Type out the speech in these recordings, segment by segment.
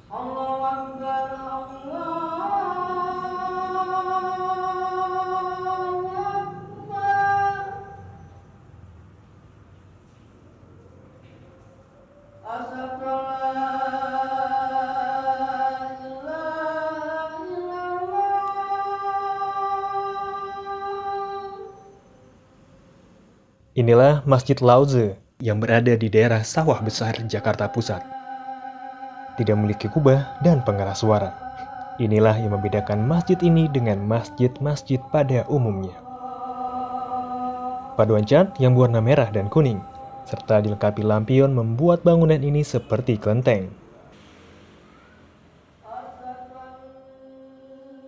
Allahu Akbar, Allahu Akbar. Asyhadu an la ilaha illallah. Inilah Masjid Lauze yang berada di daerah Sawah Besar, Jakarta Pusat. Tidak memiliki kubah dan pengeras suara. Inilah yang membedakan masjid ini dengan masjid-masjid pada umumnya. Paduan cat yang berwarna merah dan kuning, serta dilengkapi lampion membuat bangunan ini seperti kelenteng.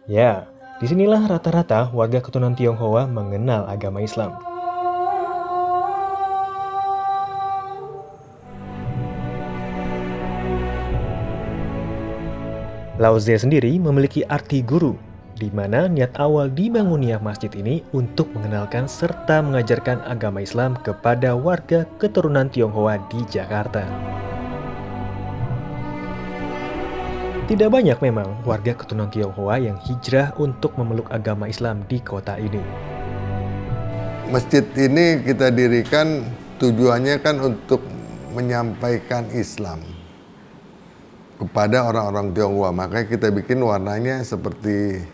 Ya, disinilah rata-rata warga keturunan Tionghoa mengenal agama Islam. Lauze sendiri memiliki arti guru, di mana niat awal dibangunnya masjid ini untuk mengenalkan serta mengajarkan agama Islam kepada warga keturunan Tionghoa di Jakarta. Tidak banyak memang warga keturunan Tionghoa yang hijrah untuk memeluk agama Islam di kota ini. Masjid ini kita dirikan tujuannya kan untuk menyampaikan Islam kepada orang-orang Tionghoa. Makanya kita bikin warnanya seperti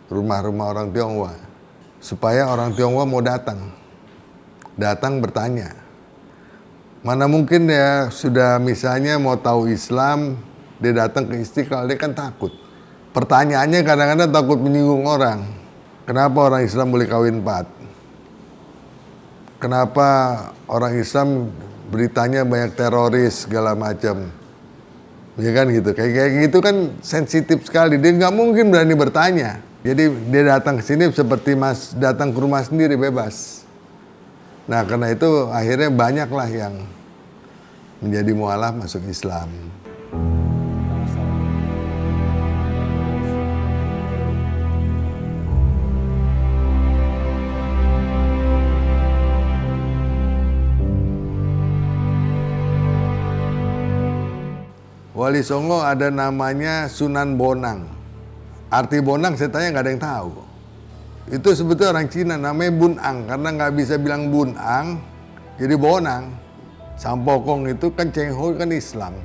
rumah-rumah orang Tionghoa. Supaya orang Tionghoa mau datang bertanya. Mana mungkin dia sudah misalnya mau tahu Islam, dia datang ke Istiqlal, dia kan takut. Pertanyaannya kadang-kadang takut menyinggung orang. Kenapa orang Islam boleh kawin 4? Kenapa orang Islam beritanya banyak teroris segala macam? Ya kan gitu, kayak gitu kan sensitif sekali. Dia nggak mungkin berani bertanya. Jadi dia datang ke sini seperti mas datang ke rumah sendiri bebas. Nah karena itu akhirnya banyaklah yang menjadi mualaf masuk Islam. Wali Songo ada namanya Sunan Bonang. Arti Bonang saya tanya nggak ada yang tahu. Itu sebetulnya orang Cina namanya Bunang. Karena nggak bisa bilang Bunang, jadi Bonang. Sampokong itu kan Cheng Ho kan Islam.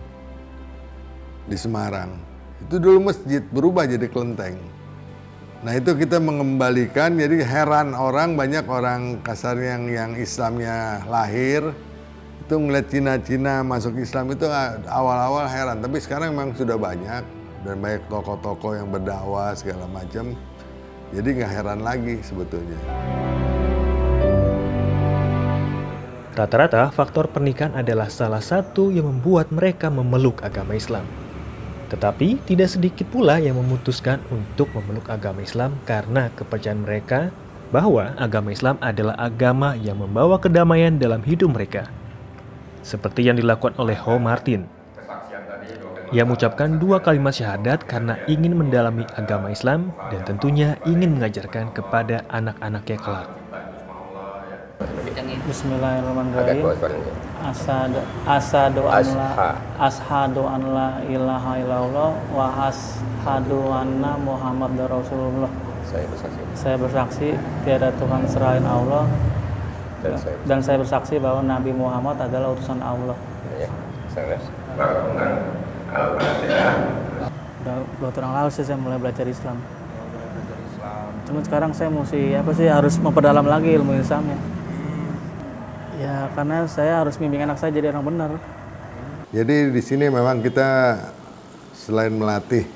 Di Semarang. Itu dulu masjid, berubah jadi kelenteng. Nah itu kita mengembalikan, jadi heran orang, banyak orang kasarnya yang Islamnya lahir, itu ngeliat Cina-Cina masuk Islam itu awal-awal heran, tapi sekarang memang sudah banyak dan banyak tokoh-tokoh yang berdakwah segala macam, jadi nggak heran lagi sebetulnya. Rata-rata faktor pernikahan adalah salah satu yang membuat mereka memeluk agama Islam. Tetapi tidak sedikit pula yang memutuskan untuk memeluk agama Islam karena kepercayaan mereka bahwa agama Islam adalah agama yang membawa kedamaian dalam hidup mereka. Seperti yang dilakukan oleh Ho Martin. Ia mengucapkan 2 kalimat syahadat karena ingin mendalami agama Islam dan tentunya ingin mengajarkan kepada anak-anaknya kelak. Bismillahirrahmanirrahim. Ashadu an la ilaha illallah wa ashadu anna Muhammadar Rasulullah. Saya bersaksi tiada Tuhan selain Allah. Dan saya bersaksi bahwa Nabi Muhammad adalah utusan Allah. Udah 2 tahun lalu sih saya mulai belajar Islam. Cuma sekarang saya harus memperdalam lagi ilmu Islamnya. Ya karena saya harus bimbing anak saya jadi orang benar. Jadi di sini memang kita selain melatih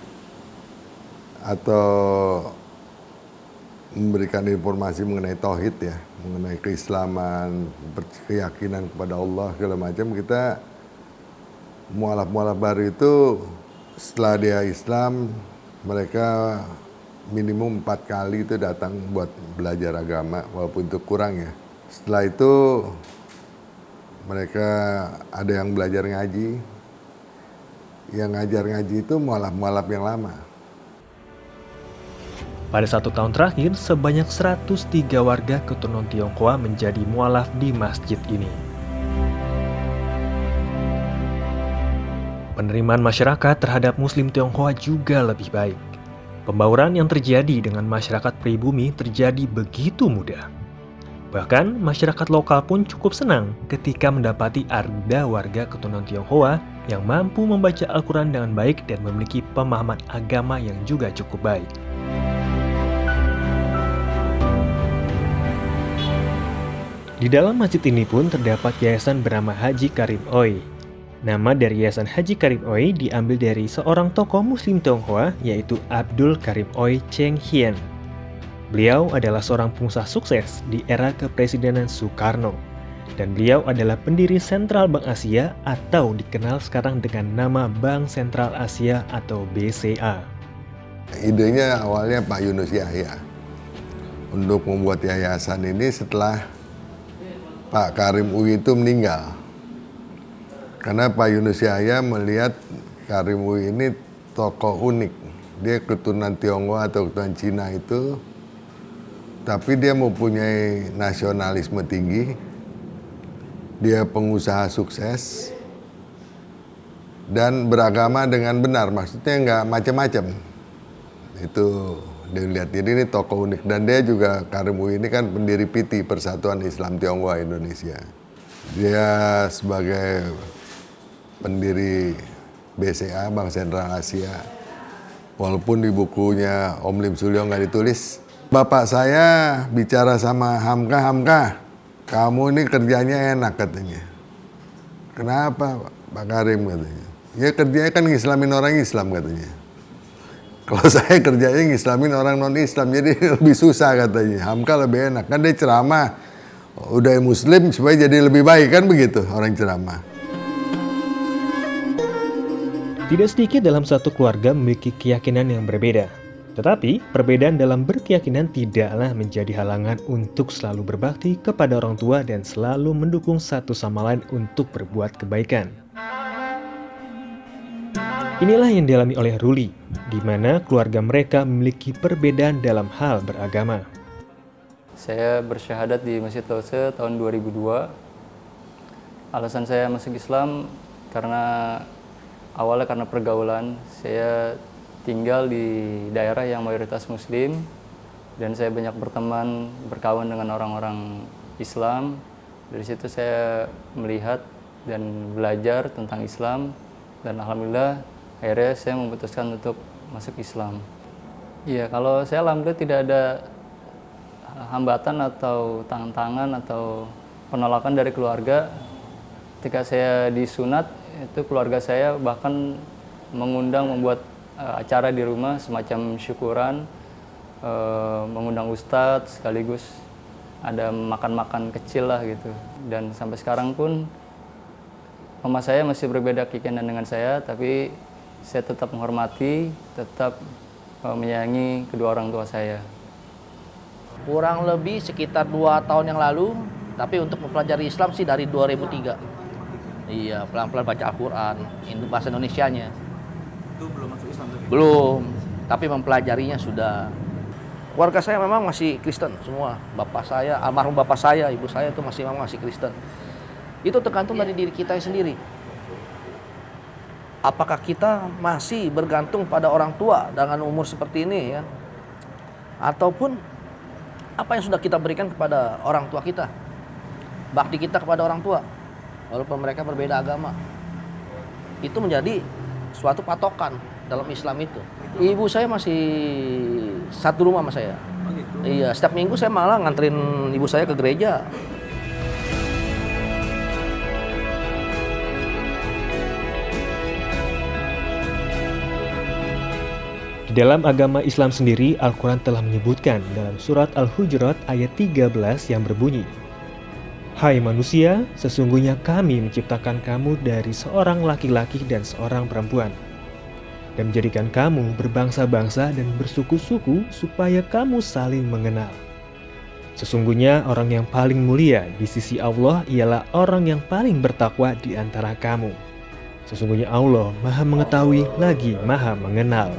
atau memberikan informasi mengenai tauhid ya, mengenai keislaman, keyakinan kepada Allah segala macam, kita mualaf-mualaf baru itu setelah dia Islam, mereka minimum 4 kali itu datang buat belajar agama, walaupun itu kurang ya. Setelah itu mereka ada yang belajar ngaji, yang ngajar ngaji itu mualaf-mualaf yang lama. Pada 1 tahun terakhir, sebanyak 103 warga keturunan Tionghoa menjadi mualaf di masjid ini. Penerimaan masyarakat terhadap Muslim Tionghoa juga lebih baik. Pembauran yang terjadi dengan masyarakat pribumi terjadi begitu mudah. Bahkan, masyarakat lokal pun cukup senang ketika mendapati ada warga keturunan Tionghoa yang mampu membaca Al-Quran dengan baik dan memiliki pemahaman agama yang juga cukup baik. Di dalam masjid ini pun terdapat yayasan bernama Haji Karim Oi. Nama dari Yayasan Haji Karim Oi diambil dari seorang tokoh Muslim Tionghoa yaitu Abdul Karim Oi Cheng Hien. Beliau adalah seorang pengusaha sukses di era kepresidenan Soekarno. Dan beliau adalah pendiri Sentral Bank Asia atau dikenal sekarang dengan nama Bank Sentral Asia atau BCA. Idenya awalnya Pak Yunus Yahya untuk membuat yayasan ini setelah Pak Karim Ui itu meninggal. Karena Pak Yunus Yahya melihat Karim Ui ini tokoh unik. Dia keturunan Tionghoa atau keturunan Cina itu, tapi dia mempunyai nasionalisme tinggi. Dia pengusaha sukses dan beragama dengan benar, maksudnya nggak macam-macam. Itu dia lihat. Jadi ini tokoh unik dan dia juga Karim Ui ini kan pendiri PITI, Persatuan Islam Tionghoa Indonesia. Dia sebagai pendiri BCA, Bank Sentral Asia. Walaupun di bukunya Om Lim Sulyo nggak ditulis. Bapak saya bicara sama Hamka, kamu ini kerjanya enak katanya. Kenapa Pak Karim katanya? Ya kerjanya kan ngislamin orang Islam katanya. Kalau saya kerjanya ngislamin orang non-Islam, jadi lebih susah katanya. Hamka lebih enak, kan dia ceramah. Udah Muslim supaya jadi lebih baik, kan begitu orang ceramah. Tidak sedikit dalam satu keluarga memiliki keyakinan yang berbeda. Tetapi, perbedaan dalam berkeyakinan tidaklah menjadi halangan untuk selalu berbakti kepada orang tua dan selalu mendukung satu sama lain untuk berbuat kebaikan. Inilah yang dialami oleh Ruli, di mana keluarga mereka memiliki perbedaan dalam hal beragama. Saya bersyahadat di Masjid Lause tahun 2002. Alasan saya masuk Islam awalnya karena pergaulan. Saya tinggal di daerah yang mayoritas Muslim dan saya banyak berteman, berkawan dengan orang-orang Islam. Dari situ saya melihat dan belajar tentang Islam dan alhamdulillah akhirnya saya memutuskan untuk masuk Islam. Iya, kalau saya alhamdulillah tidak ada hambatan atau tantangan atau penolakan dari keluarga. Ketika saya disunat, itu keluarga saya bahkan mengundang membuat acara di rumah semacam syukuran, mengundang ustadz sekaligus ada makan-makan kecil lah gitu. Dan sampai sekarang pun mama saya masih berbeda keyakinan dengan saya, tapi saya tetap menghormati, tetap menyayangi kedua orang tua saya. Kurang lebih sekitar 2 tahun yang lalu, tapi untuk mempelajari Islam sih dari 2003. Iya, pelan-pelan baca Al-Quran, bahasa Indonesianya. Itu belum masuk Islam? Belum, tapi mempelajarinya sudah. Keluarga saya memang masih Kristen semua. Bapak saya, almarhum bapak saya, ibu saya itu masih Kristen. Itu tergantung dari diri kita sendiri. Apakah kita masih bergantung pada orang tua dengan umur seperti ini ya? Ataupun apa yang sudah kita berikan kepada orang tua kita? Bakti kita kepada orang tua, walaupun mereka berbeda agama. Itu menjadi suatu patokan dalam Islam itu. Ibu saya masih satu rumah sama saya. Oh gitu? Iya, setiap minggu saya malah nganterin ibu saya ke gereja. Di dalam agama Islam sendiri, Al-Quran telah menyebutkan dalam surat Al-Hujurat ayat 13 yang berbunyi, "Hai manusia, sesungguhnya kami menciptakan kamu dari seorang laki-laki dan seorang perempuan, dan menjadikan kamu berbangsa-bangsa dan bersuku-suku supaya kamu saling mengenal. Sesungguhnya orang yang paling mulia di sisi Allah ialah orang yang paling bertakwa di antara kamu. Sesungguhnya Allah Maha Mengetahui lagi Maha Mengenal."